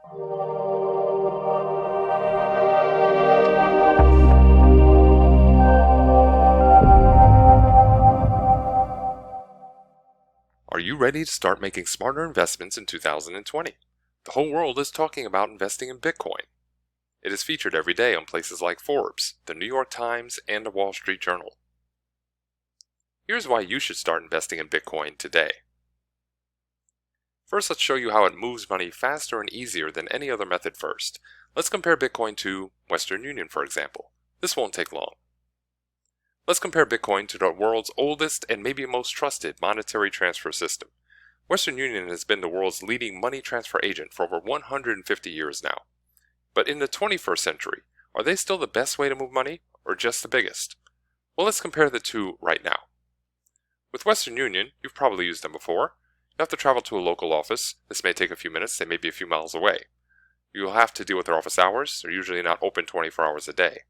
Are you ready to start making smarter investments in 2020? The whole world is talking about investing in Bitcoin. It is featured every day on places like Forbes, the New York Times, and the Wall Street Journal. Here's why you should start investing in Bitcoin today. First, let's show you how it moves money faster and easier than any other method first. Let's compare Bitcoin to Western Union, for example. This won't take long. Let's compare Bitcoin to the world's oldest and maybe most trusted monetary transfer system. Western Union has been the world's leading money transfer agent for over 150 years now. But in the 21st century, are they still the best way to move money, or just the biggest? Well, let's compare the two right now. With Western Union, you've probably used them before. You have to travel to a local office. This may take a few minutes, they may be a few miles away. You'll have to deal with their office hours. They're usually not open 24 hours a day.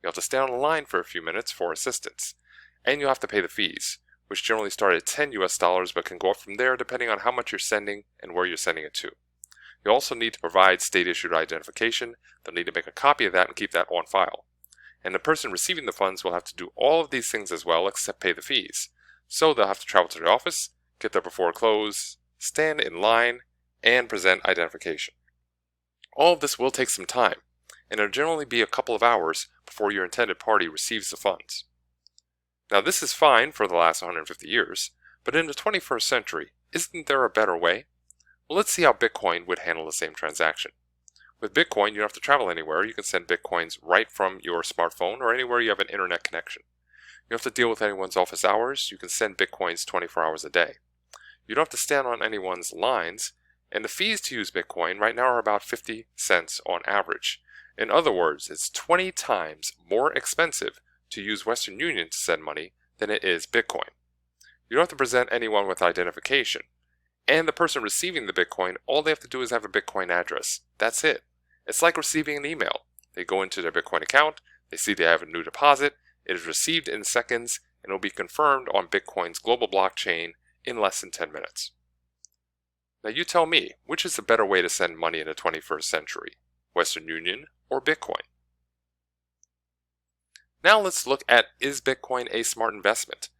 You'll have to stay on the line for a few minutes for assistance. And you'll have to pay the fees, which generally start at $10 US but can go up from there depending on how much you're sending and where you're sending it to. You'll also need to provide state-issued identification. They'll need to make a copy of that and keep that on file. And the person receiving the funds will have to do all of these things as well except pay the fees. So they'll have to travel to the office, get there before close, stand in line, and present identification. All of this will take some time, and it'll generally be a couple of hours before your intended party receives the funds. Now this is fine for the last 150 years, but in the 21st century, isn't there a better way? Well, let's see how Bitcoin would handle the same transaction. With Bitcoin, you don't have to travel anywhere. You can send Bitcoins right from your smartphone or anywhere you have an internet connection. You don't have to deal with anyone's office hours. You can send Bitcoins 24 hours a day. You don't have to stand on anyone's lines, and the fees to use Bitcoin right now are about 50 cents on average. In other words, it's 20 times more expensive to use Western Union to send money than it is Bitcoin. You don't have to present anyone with identification. And the person receiving the Bitcoin, all they have to do is have a Bitcoin address. That's it. It's like receiving an email. They go into their Bitcoin account, they see they have a new deposit, it is received in seconds, and it will be confirmed on Bitcoin's global blockchain in less than 10 minutes. Now you tell me, which is the better way to send money in the 21st century? Western Union or Bitcoin? Now let's look at, is Bitcoin a smart investment?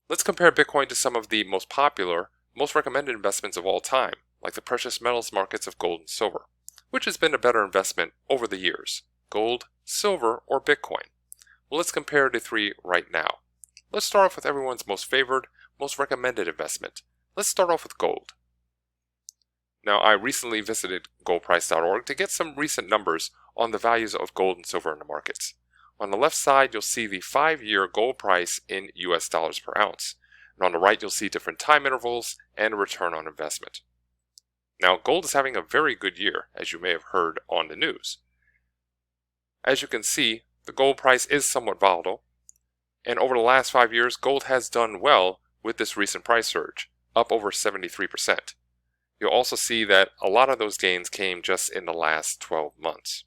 Let's compare Bitcoin to some of the most popular, most recommended investments of all time, like the precious metals markets of gold and silver. Which has been a better investment over the years? Gold, silver, or Bitcoin? Well, let's compare the three right now. Let's start off with everyone's most favored, most recommended investment. Let's start off with gold. Now, I recently visited goldprice.org to get some recent numbers on the values of gold and silver in the markets. On the left side, you'll see the 5-year gold price in US dollars per ounce. And on the right, you'll see different time intervals and a return on investment. Now, gold is having a very good year, as you may have heard on the news. As you can see, the gold price is somewhat volatile, and over the last 5 years, gold has done well with this recent price surge, up over 73%. You'll also see that a lot of those gains came just in the last 12 months.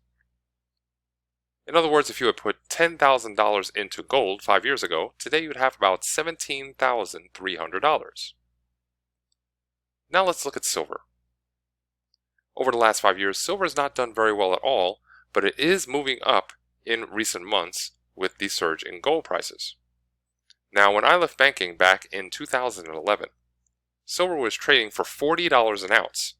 In other words, if you had put $10,000 into gold 5 years ago, today you'd have about $17,300. Now let's look at silver. Over the last 5 years, silver has not done very well at all, but it is moving up in recent months with the surge in gold prices. Now, when I left banking back in 2011, silver was trading for $40 an ounce.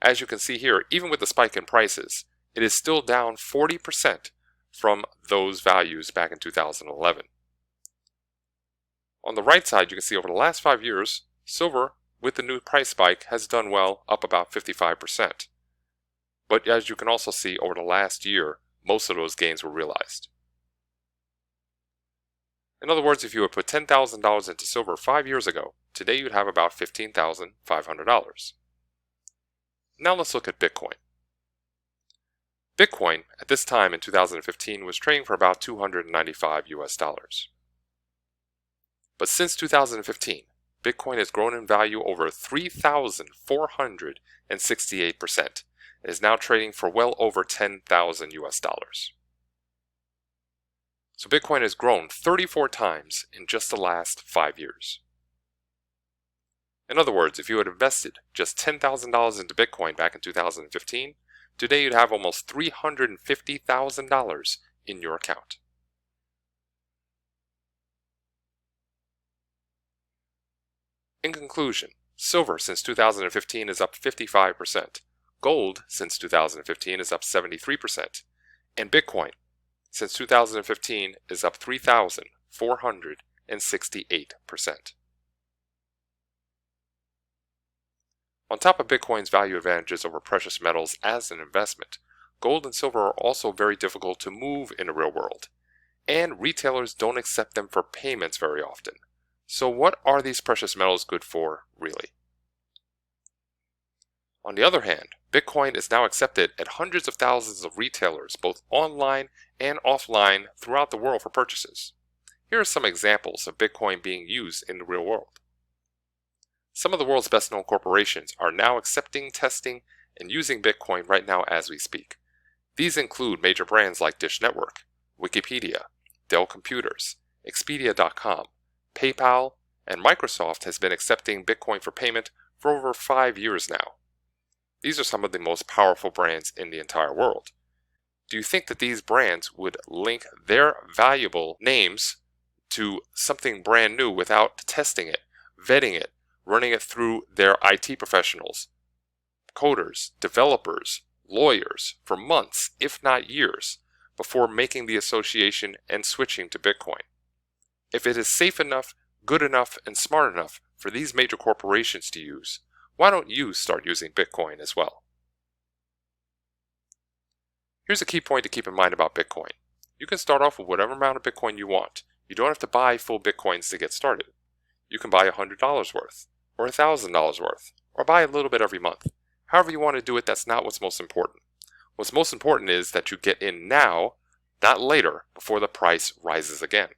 As you can see here, even with the spike in prices, it is still down 40% from those values back in 2011. On the right side, you can see over the last 5 years, silver, with the new price spike, has done well, up about 55%. But as you can also see, over the last year, most of those gains were realized. In other words, if you had put $10,000 into silver 5 years ago, today you'd have about $15,500. Now let's look at Bitcoin. Bitcoin, at this time in 2015, was trading for about $295 US. But since 2015, Bitcoin has grown in value over 3,468%. It is now trading for well over $10,000 US. So Bitcoin has grown 34 times in just the last 5 years. In other words, if you had invested just $10,000 into Bitcoin back in 2015, today you'd have almost $350,000 in your account. In conclusion, silver since 2015 is up 55%, gold since 2015 is up 73%, and Bitcoin since 2015 is up 3,468%. On top of Bitcoin's value advantages over precious metals as an investment, gold and silver are also very difficult to move in the real world, and retailers don't accept them for payments very often. So what are these precious metals good for, really? On the other hand, Bitcoin is now accepted at hundreds of thousands of retailers, both online and offline throughout the world for purchases. Here are some examples of Bitcoin being used in the real world. Some of the world's best-known corporations are now accepting, testing, and using Bitcoin right now as we speak. These include major brands like Dish Network, Wikipedia, Dell Computers, Expedia.com, PayPal, and Microsoft has been accepting Bitcoin for payment for over 5 years now. These are some of the most powerful brands in the entire world. Do you think that these brands would link their valuable names to something brand new without testing it, vetting it, running it through their IT professionals, coders, developers, lawyers for months, if not years, before making the association and switching to Bitcoin? If it is safe enough, good enough, and smart enough for these major corporations to use, why don't you start using Bitcoin as well? Here's a key point to keep in mind about Bitcoin. You can start off with whatever amount of Bitcoin you want. You don't have to buy full Bitcoins to get started. You can buy $100 worth, or $1,000 worth, or buy a little bit every month. However you want to do it, that's not what's most important. What's most important is that you get in now, not later, before the price rises again.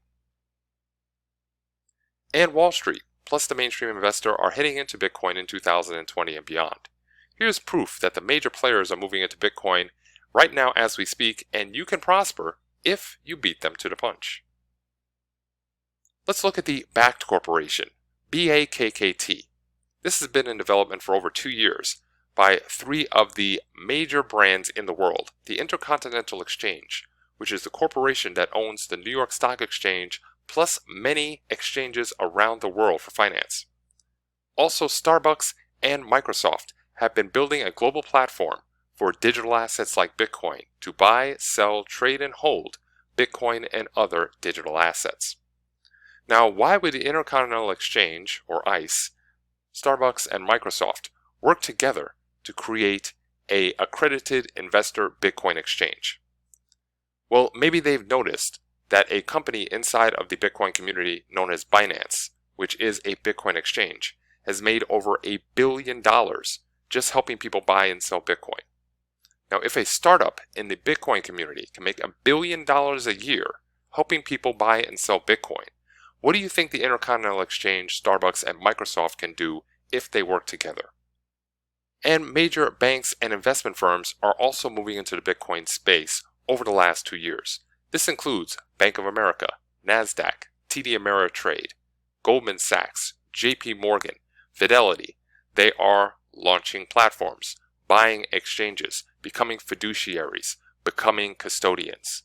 And Wall Street, plus the mainstream investor, are heading into Bitcoin in 2020 and beyond. Here's proof that the major players are moving into Bitcoin right now as we speak, and you can prosper if you beat them to the punch. Let's look at the Bakkt Corporation, BAKKT. This has been in development for over 2 years by 3 of the major brands in the world. The Intercontinental Exchange, which is the corporation that owns the New York Stock Exchange, plus many exchanges around the world for finance. Also, Starbucks and Microsoft have been building a global platform for digital assets like Bitcoin to buy, sell, trade, and hold Bitcoin and other digital assets. Now, why would the Intercontinental Exchange, or ICE, Starbucks, and Microsoft work together to create an accredited investor Bitcoin exchange? Well, maybe they've noticed that a company inside of the Bitcoin community known as Binance, which is a Bitcoin exchange, has made over $1 billion just helping people buy and sell Bitcoin. Now, if a startup in the Bitcoin community can make $1 billion a year helping people buy and sell Bitcoin, what do you think the Intercontinental Exchange, Starbucks, and Microsoft can do if they work together? And major banks and investment firms are also moving into the Bitcoin space over the last 2 years. This includes Bank of America, NASDAQ, TD Ameritrade, Goldman Sachs, JP Morgan, Fidelity. They are launching platforms, buying exchanges, becoming fiduciaries, becoming custodians.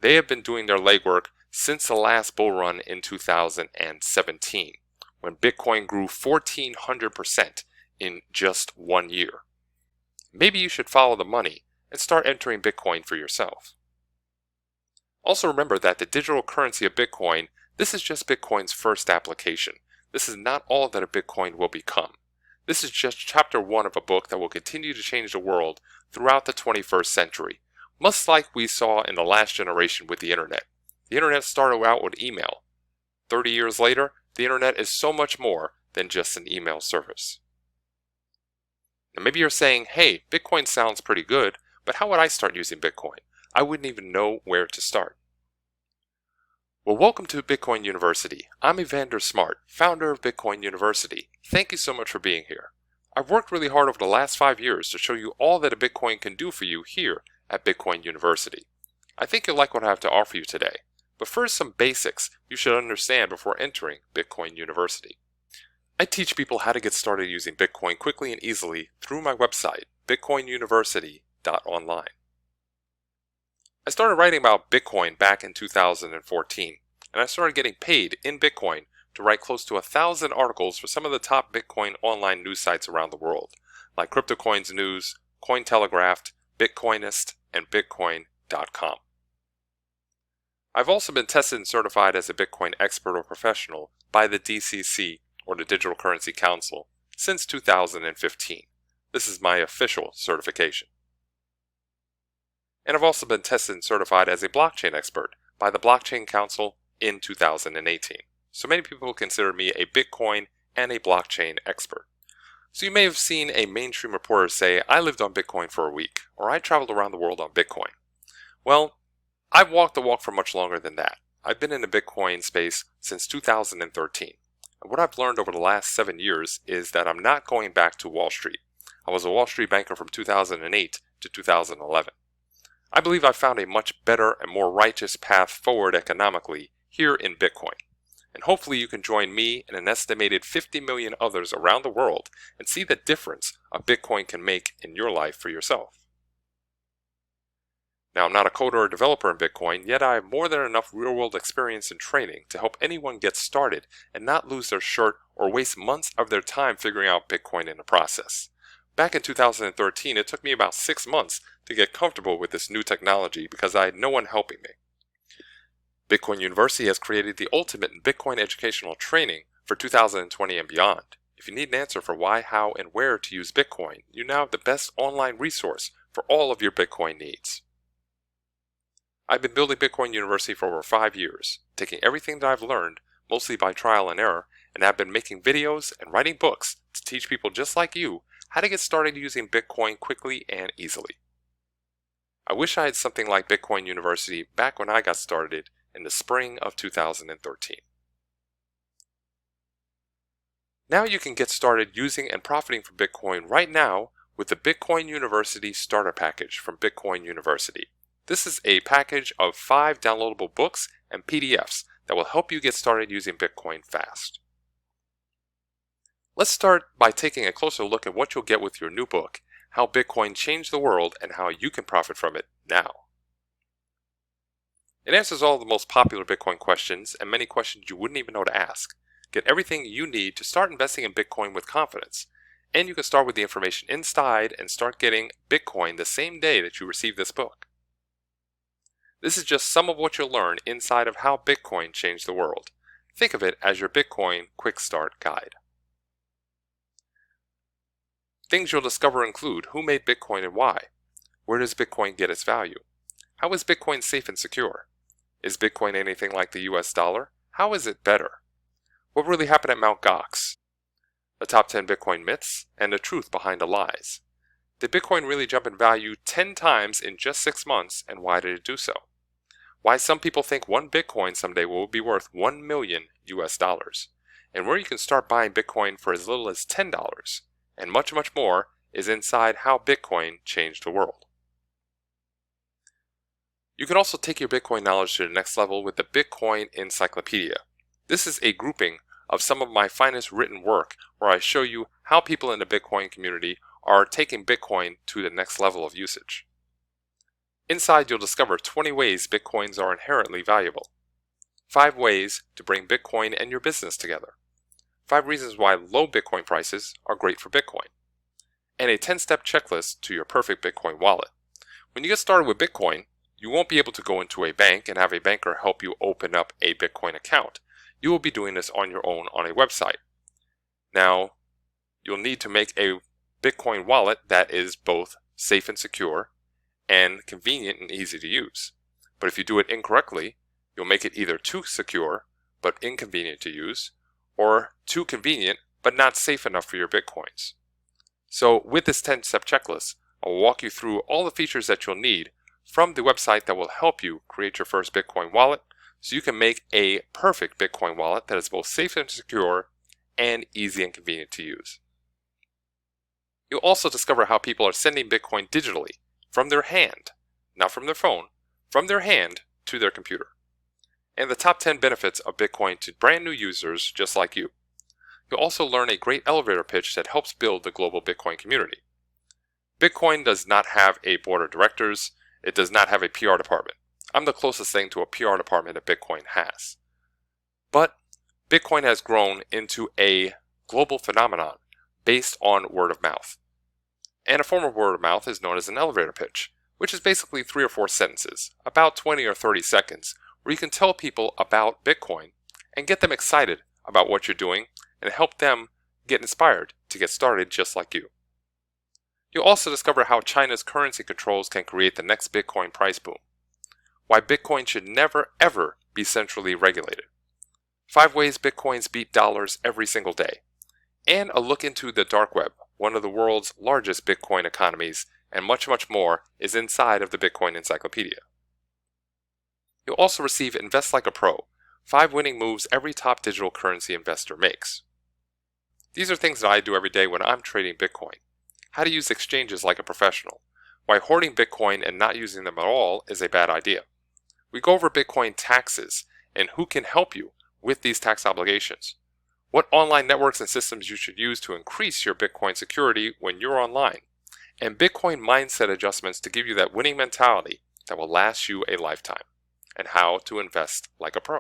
They have been doing their legwork since the last bull run in 2017, when Bitcoin grew 1,400% in just 1 year. Maybe you should follow the money and start entering Bitcoin for yourself. Also remember that the digital currency of Bitcoin, this is just Bitcoin's first application. This is not all that a Bitcoin will become. This is just chapter 1 of a book that will continue to change the world throughout the 21st century, much like we saw in the last generation with the internet. The internet started out with email. 30 years later, the internet is so much more than just an email service. Now maybe you're saying, hey, Bitcoin sounds pretty good, but how would I start using Bitcoin? I wouldn't even know where to start. Well, welcome to Bitcoin University. I'm Evander Smart, founder of Bitcoin University. Thank you so much for being here. I've worked really hard over the last 5 years to show you all that a Bitcoin can do for you here at Bitcoin University. I think you'll like what I have to offer you today. But first, some basics you should understand before entering Bitcoin University. I teach people how to get started using Bitcoin quickly and easily through my website, bitcoinuniversity.online. I started writing about Bitcoin back in 2014, and I started getting paid in Bitcoin to write close to 1,000 articles for some of the top Bitcoin online news sites around the world, like CryptoCoins News, Cointelegraph, Bitcoinist, and Bitcoin.com. I've also been tested and certified as a Bitcoin expert or professional by the DCC, or the Digital Currency Council, since 2015. This is my official certification. And I've also been tested and certified as a blockchain expert by the Blockchain Council in 2018. So many people consider me a Bitcoin and a blockchain expert. So you may have seen a mainstream reporter say, I lived on Bitcoin for a week, or I traveled around the world on Bitcoin. Well, I've walked the walk for much longer than that. I've been in the Bitcoin space since 2013. And what I've learned over the last 7 years is that I'm not going back to Wall Street. I was a Wall Street banker from 2008 to 2011. I believe I've found a much better and more righteous path forward economically here in Bitcoin. And hopefully you can join me and an estimated 50 million others around the world and see the difference a Bitcoin can make in your life for yourself. Now, I'm not a coder or developer in Bitcoin, yet I have more than enough real-world experience and training to help anyone get started and not lose their shirt or waste months of their time figuring out Bitcoin in the process. Back in 2013, it took me about 6 months to get comfortable with this new technology because I had no one helping me. Bitcoin University has created the ultimate in Bitcoin educational training for 2020 and beyond. If you need an answer for why, how, and where to use Bitcoin, you now have the best online resource for all of your Bitcoin needs. I've been building Bitcoin University for over 5 years, taking everything that I've learned, mostly by trial and error, and have been making videos and writing books to teach people just like you how to get started using Bitcoin quickly and easily. I wish I had something like Bitcoin University back when I got started in the spring of 2013. Now you can get started using and profiting from Bitcoin right now with the Bitcoin University Starter Package from Bitcoin University. This is a package of 5 downloadable books and PDFs that will help you get started using Bitcoin fast. Let's start by taking a closer look at what you'll get with your new book, How Bitcoin Changed the World and How You Can Profit from It Now. It answers all of the most popular Bitcoin questions and many questions you wouldn't even know to ask. Get everything you need to start investing in Bitcoin with confidence. And you can start with the information inside and start getting Bitcoin the same day that you receive this book. This is just some of what you'll learn inside of How Bitcoin Changed the World. Think of it as your Bitcoin Quick Start Guide. Things you'll discover include who made Bitcoin and why. Where does Bitcoin get its value? How is Bitcoin safe and secure? Is Bitcoin anything like the US dollar? How is it better? What really happened at Mt. Gox? The top 10 Bitcoin myths and the truth behind the lies. Did Bitcoin really jump in value 10 times in just 6 months, and why did it do so? Why some people think one Bitcoin someday will be worth 1 million US dollars, and where you can start buying Bitcoin for as little as $10, and much, much more is inside How Bitcoin Changed the World. You can also take your Bitcoin knowledge to the next level with the Bitcoin Encyclopedia. This is a grouping of some of my finest written work where I show you how people in the Bitcoin community are taking Bitcoin to the next level of usage. Inside, you'll discover 20 ways Bitcoins are inherently valuable, 5 ways to bring Bitcoin and your business together, 5 reasons why low Bitcoin prices are great for Bitcoin, and a 10-step checklist to your perfect Bitcoin wallet. When you get started with Bitcoin, you won't be able to go into a bank and have a banker help you open up a Bitcoin account. You will be doing this on your own on a website. Now, you'll need to make a Bitcoin wallet that is both safe and secure and convenient and easy to use. But if you do it incorrectly, you'll make it either too secure but inconvenient to use, or too convenient but not safe enough for your Bitcoins. So with this 10-step checklist, I'll walk you through all the features that you'll need from the website that will help you create your first Bitcoin wallet so you can make a perfect Bitcoin wallet that is both safe and secure and easy and convenient to use. You'll also discover how people are sending Bitcoin digitally from their hand, not from their phone, from their hand to their computer. And the top 10 benefits of Bitcoin to brand new users just like you. You'll also learn a great elevator pitch that helps build the global Bitcoin community. Bitcoin does not have a board of directors. It does not have a PR department. I'm the closest thing to a PR department that Bitcoin has. But Bitcoin has grown into a global phenomenon based on word of mouth. And a form of word of mouth is known as an elevator pitch, which is basically 3 or 4 sentences, about 20 or 30 seconds, where you can tell people about Bitcoin and get them excited about what you're doing and help them get inspired to get started just like you. You'll also discover how China's currency controls can create the next Bitcoin price boom, why Bitcoin should never ever be centrally regulated, 5 ways Bitcoins beat dollars every single day, and a look into the dark web, one of the world's largest Bitcoin economies, and much, much more is inside of the Bitcoin Encyclopedia. You'll also receive Invest Like a Pro, 5 winning moves every top digital currency investor makes. These are things that I do every day when I'm trading Bitcoin. How to use exchanges like a professional, why hoarding Bitcoin and not using them at all is a bad idea. We go over Bitcoin taxes and who can help you with these tax obligations, what online networks and systems you should use to increase your Bitcoin security when you're online, and Bitcoin mindset adjustments to give you that winning mentality that will last you a lifetime, and how to invest like a pro.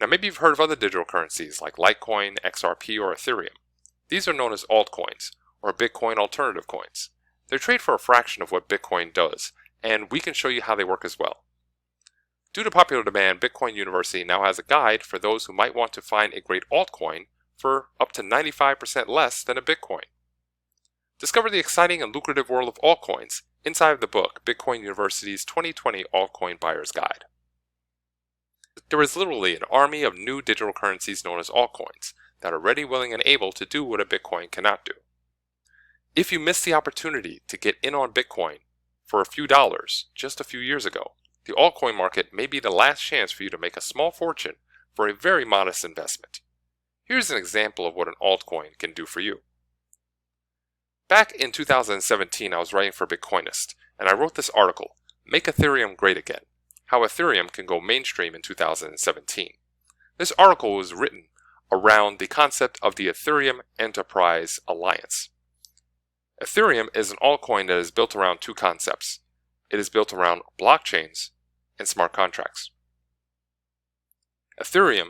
Now maybe you've heard of other digital currencies like Litecoin, XRP, or Ethereum. These are known as altcoins, or Bitcoin alternative coins. They trade for a fraction of what Bitcoin does, and we can show you how they work as well. Due to popular demand, Bitcoin University now has a guide for those who might want to find a great altcoin for up to 95% less than a Bitcoin. Discover the exciting and lucrative world of altcoins inside of the book, Bitcoin University's 2020 Altcoin Buyer's Guide. There is literally an army of new digital currencies known as altcoins that are ready, willing, and able to do what a Bitcoin cannot do. If you missed the opportunity to get in on Bitcoin for a few dollars just a few years ago, the altcoin market may be the last chance for you to make a small fortune for a very modest investment. Here's an example of what an altcoin can do for you. Back in 2017, I was writing for Bitcoinist, and I wrote this article, Make Ethereum Great Again, How Ethereum Can Go Mainstream in 2017. This article was written around the concept of the Ethereum Enterprise Alliance. Ethereum is an altcoin that is built around 2 concepts. It is built around blockchains and smart contracts. Ethereum,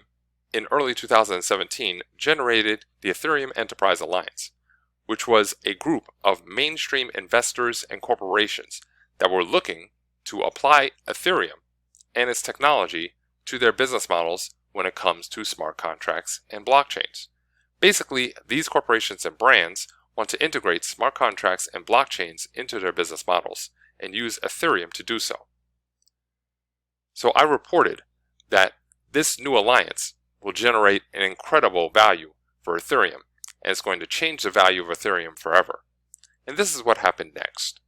in early 2017, generated the Ethereum Enterprise Alliance, which was a group of mainstream investors and corporations that were looking to apply Ethereum and its technology to their business models when it comes to smart contracts and blockchains. Basically, these corporations and brands want to integrate smart contracts and blockchains into their business models and use Ethereum to do so. So I reported that this new alliance will generate an incredible value for Ethereum, and it's going to change the value of Ethereum forever. And this is what happened next.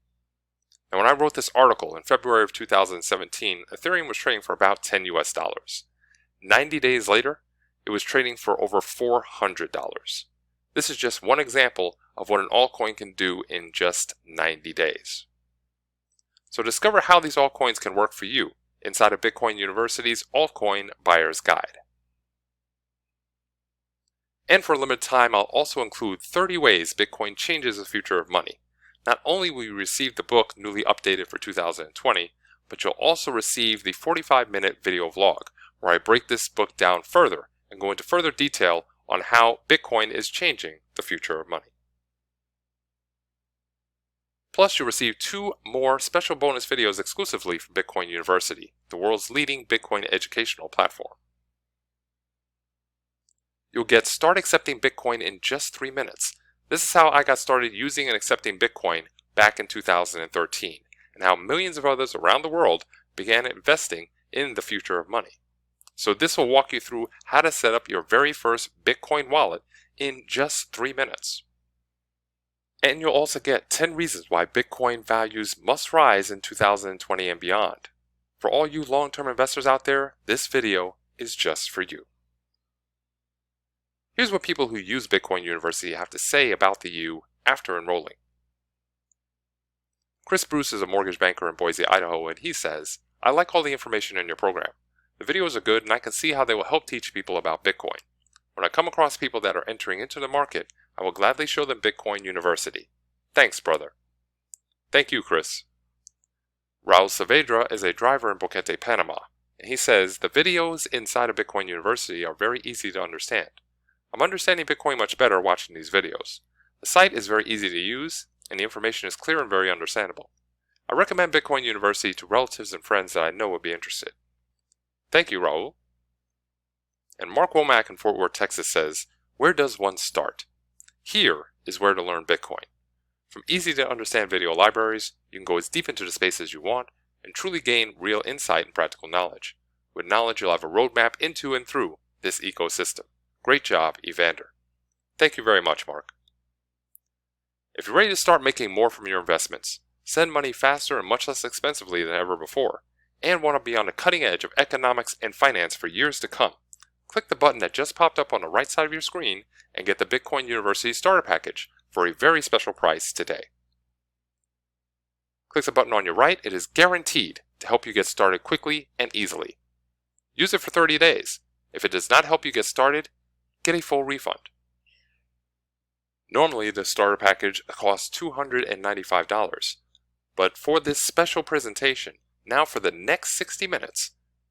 Now, when I wrote this article in February of 2017, Ethereum was trading for about $10 US. 90 days later, it was trading for over $400. This is just one example of what an altcoin can do in just 90 days. So discover how these altcoins can work for you inside of Bitcoin University's Altcoin Buyer's Guide. And for a limited time, I'll also include 30 ways Bitcoin changes the future of money. Not only will you receive the book newly updated for 2020, but you'll also receive the 45-minute video vlog where I break this book down further and go into further detail on how Bitcoin is changing the future of money. Plus, you'll receive 2 more special bonus videos exclusively from Bitcoin University, the world's leading Bitcoin educational platform. You'll get Start Accepting Bitcoin in just 3 minutes. This is how I got started using and accepting Bitcoin back in 2013, and how millions of others around the world began investing in the future of money. So this will walk you through how to set up your very first Bitcoin wallet in just 3 minutes. And you'll also get 10 reasons why Bitcoin values must rise in 2020 and beyond. For all you long-term investors out there, this video is just for you. Here's what people who use Bitcoin University have to say about the U after enrolling. Chris Bruce is a mortgage banker in Boise, Idaho, and he says, "I like all the information in your program. The videos are good and I can see how they will help teach people about Bitcoin. When I come across people that are entering into the market, I will gladly show them Bitcoin University. Thanks, brother. Thank you, Chris. Raul Saavedra is a driver in Boquete, Panama, and he says, the videos inside of Bitcoin University are very easy to understand. I'm understanding Bitcoin much better watching these videos. The site is very easy to use, and the information is clear and very understandable. I recommend Bitcoin University to relatives and friends that I know would be interested. Thank you, Raul. And Mark Womack in Fort Worth, Texas says, where does one start? Here is where to learn Bitcoin. From easy to understand video libraries, you can go as deep into the space as you want and truly gain real insight and practical knowledge. With knowledge, you'll have a roadmap into and through this ecosystem. Great job, Evander. Thank you very much, Mark. If you're ready to start making more from your investments, send money faster and much less expensively than ever before, and want to be on the cutting edge of economics and finance for years to come, click the button that just popped up on the right side of your screen and get the Bitcoin University Starter Package for a very special price today. Click the button on your right. It is guaranteed to help you get started quickly and easily. Use it for 30 days. If it does not help you get started, get a full refund. Normally, the starter package costs $295, but for this special presentation, now for the next 60 minutes,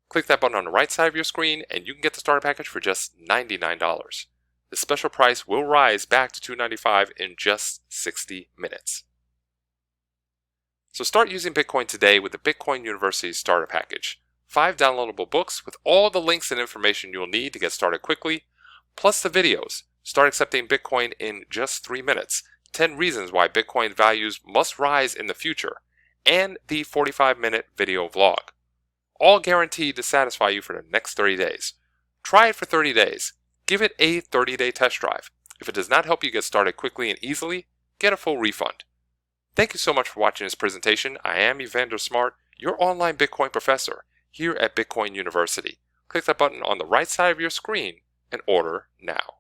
click that button on the right side of your screen and you can get the starter package for just $99. The special price will rise back to $295 in just 60 minutes. So start using Bitcoin today with the Bitcoin University Starter Package. 5 downloadable books with all the links and information you'll need to get started quickly, plus the videos. Start accepting Bitcoin in just 3 minutes. 10 reasons why Bitcoin values must rise in the future, and the 45-minute video vlog. All guaranteed to satisfy you for the next 30 days. Try it for 30 days. Give it a 30-day test drive. If it does not help you get started quickly and easily, get a full refund. Thank you so much for watching this presentation. I am Evander Smart, your online Bitcoin professor here at Bitcoin University. Click that button on the right side of your screen and order now.